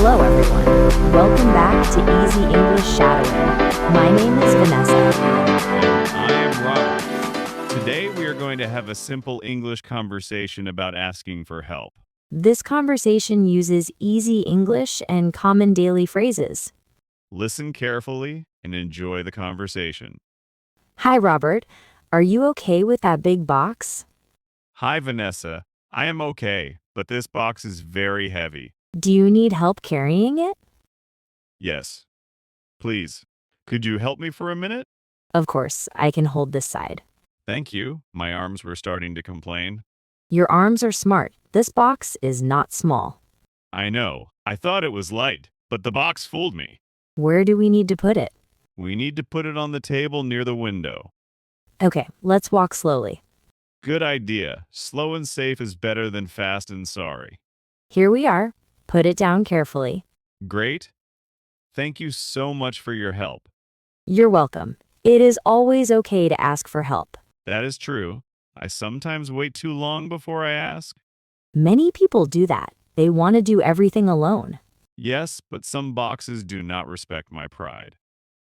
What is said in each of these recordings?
Hello, everyone. Welcome back to Easy English Shadowing. My name is Vanessa. I am Robert. Today we are going to have a simple English conversation about asking for help. This conversation uses easy English and common daily phrases. Listen carefully and enjoy the conversation. Hi, Robert. Are you okay with that big box? Hi, Vanessa. I am okay, but this box is very heavy. Do you need help carrying it? Yes. Please, could you help me for a minute? Of course, I can hold this side. Thank you. My arms were starting to complain. Your arms are smart. This box is not small. I know. I thought it was light, but the box fooled me. Where do we need to put it? We need to put it on the table near the window. Okay, let's walk slowly. Good idea. Slow and safe is better than fast and sorry. Here we are. Put it down carefully. Great. Thank you so much for your help. You're welcome. It is always okay to ask for help. That is true. I sometimes wait too long before I ask. Many people do that. They want to do everything alone. Yes, but some boxes do not respect my pride.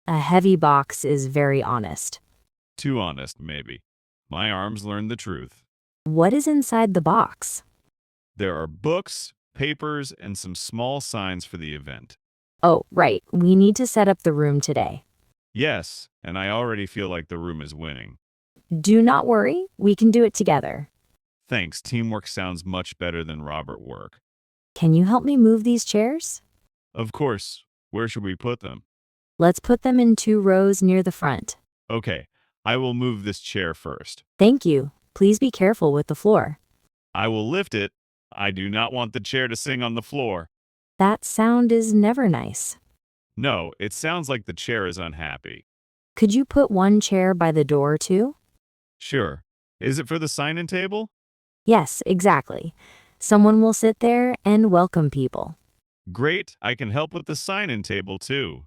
A heavy box is very honest. Too honest, maybe. My arms learned the truth. What is inside the box? There are books, papers, and some small signs for the event. Oh, right. We need to set up the room today. Yes, and I already feel like the room is winning. Do not worry. We can do it together. Thanks, teamwork sounds much better than Robert work. Can you help me move these chairs? Of course. Where should we put them? Let's put them in 2 rows near the front. Okay, I will move this chair first. Thank you. Please be careful with the floor. I will lift it. I do not want the chair to sing on the floor. That sound is never nice. No, it sounds like the chair is unhappy. Could you put one chair by the door too? Sure. Is it for the sign-in table? Yes, exactly. Someone will sit there and welcome people. Great, I can help with the sign-in table too.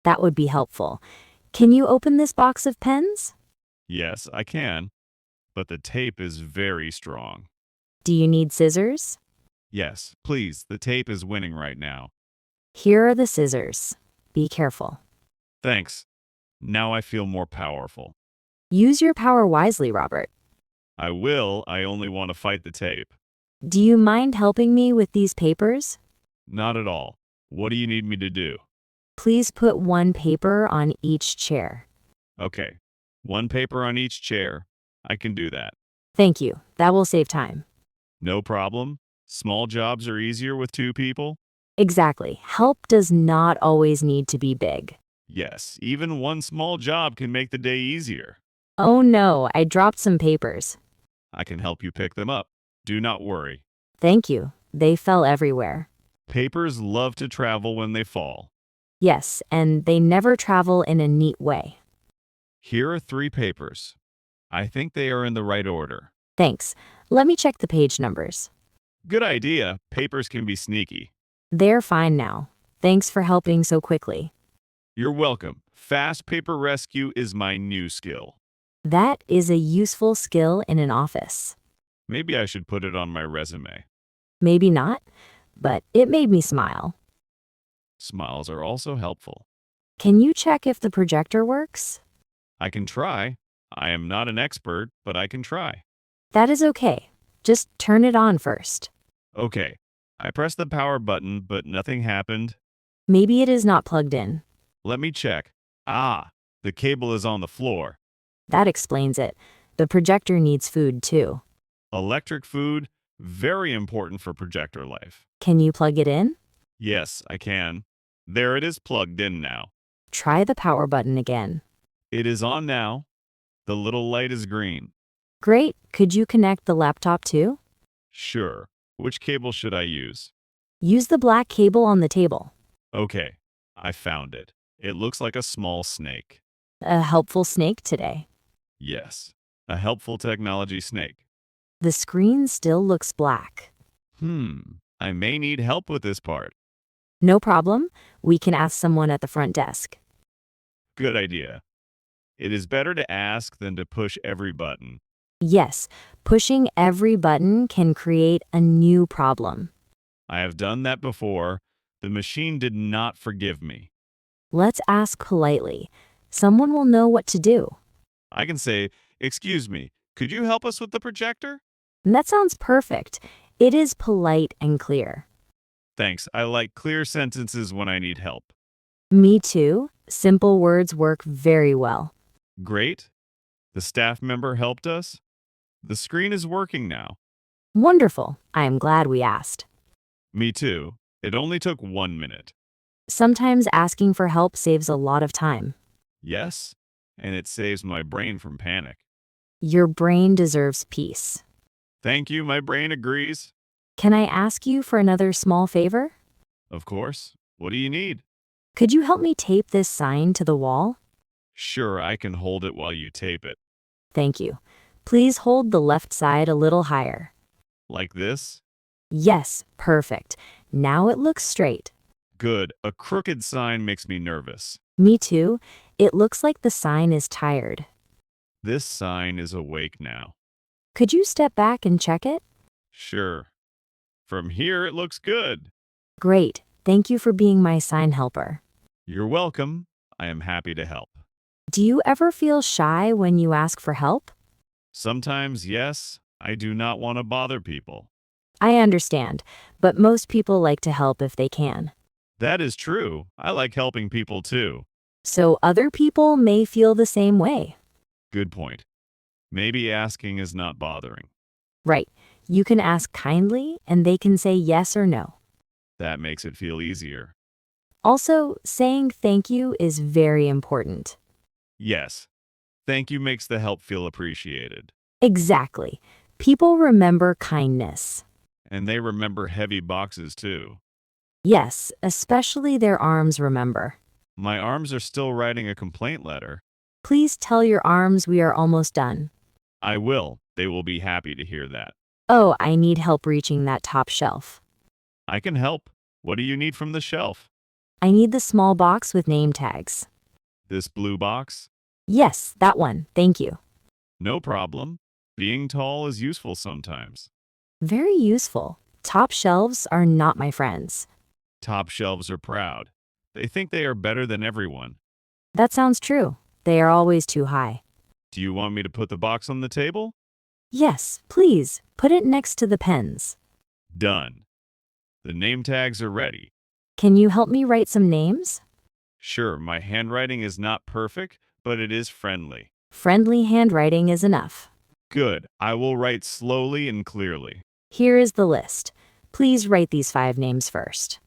That would be helpful. Can you open this box of pens? Yes, I can. But the tape is very strong. Do you need scissors? Yes, please, the tape is winning right now. Here are the scissors. Be careful. Thanks. Now I feel more powerful. Use your power wisely, Robert. I will, I only want to fight the tape. Do you mind helping me with these papers? Not at all. What do you need me to do? Please put one paper on each chair. Okay, one paper on each chair. I can do that. Thank you. That will save time. No problem. Small jobs are easier with 2 people. Exactly. Help does not always need to be big. Yes, even one small job can make the day easier. Oh no, I dropped some papers. I can help you pick them up. Do not worry. Thank you. They fell everywhere. Papers love to travel when they fall. Yes, and they never travel in a neat way. Here are 3 papers. I think they are in the right order. Thanks. Let me check the page numbers. Good idea. Papers can be sneaky. They're fine now. Thanks for helping so quickly. You're welcome. Fast paper rescue is my new skill. That is a useful skill in an office. Maybe I should put it on my resume. Maybe not, but it made me smile. Smiles are also helpful. Can you check if the projector works? I can try. I am not an expert, but I can try. That is okay. Just turn it on first. Okay. I pressed the power button, but nothing happened. Maybe it is not plugged in. Let me check. Ah, the cable is on the floor. That explains it. The projector needs food too. Electric food, very important for projector life. Can you plug it in? Yes, I can. There it is plugged in now. Try the power button again. It is on now. The little light is green. Great. Could you connect the laptop too? Sure. Which cable should I use? Use the black cable on the table. Okay, I found it. It looks like a small snake. A helpful snake today. Yes, a helpful technology snake. The screen still looks black. I may need help with this part. No problem. We can ask someone at the front desk. Good idea. It is better to ask than to push every button. Yes, pushing every button can create a new problem. I have done that before, The machine did not forgive me. Let's ask politely. Someone will know what to do. I can say, "Excuse me, could you help us with the projector?" And that sounds perfect. It is polite and clear. Thanks, I like clear sentences when I need help. Me too. Simple words work very well. Great. The staff member helped us. The screen is working now. Wonderful. I am glad we asked. Me too. It only took 1 minute. Sometimes asking for help saves a lot of time. Yes, and it saves my brain from panic. Your brain deserves peace. Thank you, my brain agrees. Can I ask you for another small favor? Of course. What do you need? Could you help me tape this sign to the wall? Sure, I can hold it while you tape it. Thank you. Please hold the left side a little higher. Like this? Yes, perfect. Now it looks straight. Good. A crooked sign makes me nervous. Me too. It looks like the sign is tired. This sign is awake now. Could you step back and check it? Sure. From here, it looks good. Great. Thank you for being my sign helper. You're welcome. I am happy to help. Do you ever feel shy when you ask for help? Sometimes, yes, I do not want to bother people. I understand, but most people like to help if they can. That is true. I like helping people too. So other people may feel the same way. Good point. Maybe asking is not bothering. Right. You can ask kindly and they can say yes or no. That makes it feel easier. Also, saying thank you is very important. Yes. Thank you makes the help feel appreciated. Exactly. People remember kindness. And they remember heavy boxes too. Yes, especially their arms remember. My arms are still writing a complaint letter. Please tell your arms we are almost done. I will. They will be happy to hear that. Oh, I need help reaching that top shelf. I can help. What do you need from the shelf? I need the small box with name tags. This blue box? Yes, that one. Thank you. No problem. Being tall is useful sometimes. Very useful. Top shelves are not my friends. Top shelves are proud. They think they are better than everyone. That sounds true. They are always too high. Do you want me to put the box on the table? Yes, please. Put it next to the pens. Done. The name tags are ready. Can you help me write some names? Sure, my handwriting is not perfect, but it is friendly. Friendly handwriting is enough. Good. I will write slowly and clearly. Here is the list. Please write these 5 names first.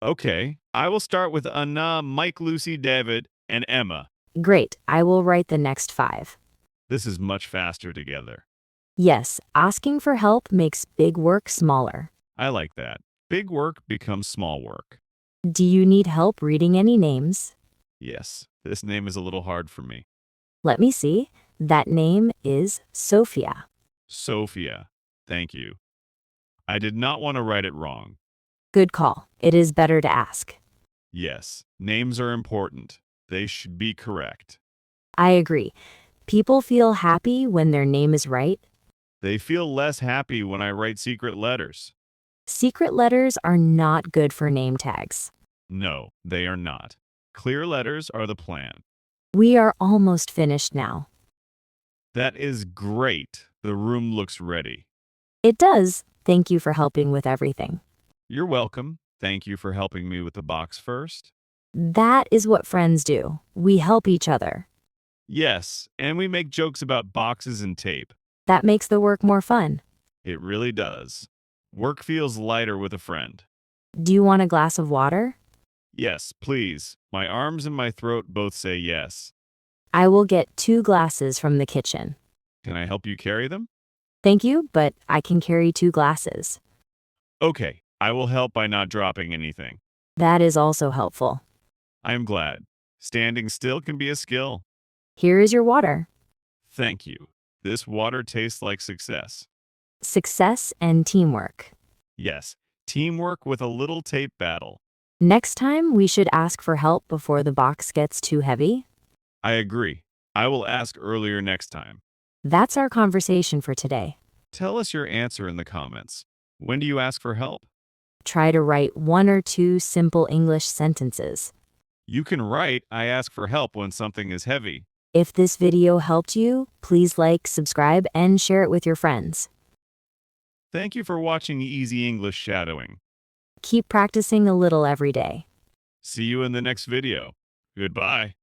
Okay. I will start with Anna, Mike, Lucy, David, and Emma. Great. I will write the next 5. This is much faster together. Yes, asking for help makes big work smaller. I like that. Big work becomes small work. Do you need help reading any names? Yes, this name is a little hard for me. Let me see. That name is Sophia. Sophia. Thank you. I did not want to write it wrong. Good call. It is better to ask. Yes, names are important. They should be correct. I agree. People feel happy when their name is right. They feel less happy when I write secret letters. Secret letters are not good for name tags. No, they are not. Clear letters are the plan. We are almost finished now. That is great. The room looks ready. It does. Thank you for helping with everything. You're welcome. Thank you for helping me with the box first. That is what friends do. We help each other. Yes, and we make jokes about boxes and tape. That makes the work more fun. It really does. Work feels lighter with a friend. Do you want a glass of water? Yes, please. My arms and my throat both say yes. I will get 2 glasses from the kitchen. Can I help you carry them? Thank you, but I can carry 2 glasses. Okay, I will help by not dropping anything. That is also helpful. I am glad. Standing still can be a skill. Here is your water. Thank you. This water tastes like success. Success and teamwork. Yes, teamwork with a little tape battle. Next time, we should ask for help before the box gets too heavy. I agree. I will ask earlier next time. That's our conversation for today. Tell us your answer in the comments. When do you ask for help? try to write 1 or 2 simple English sentences. You can write, I ask for help when something is heavy. If this video helped you, please like, subscribe, and share it with your friends. Thank you for watching Easy English Shadowing. Keep practicing a little every day. See you in the next video. Goodbye.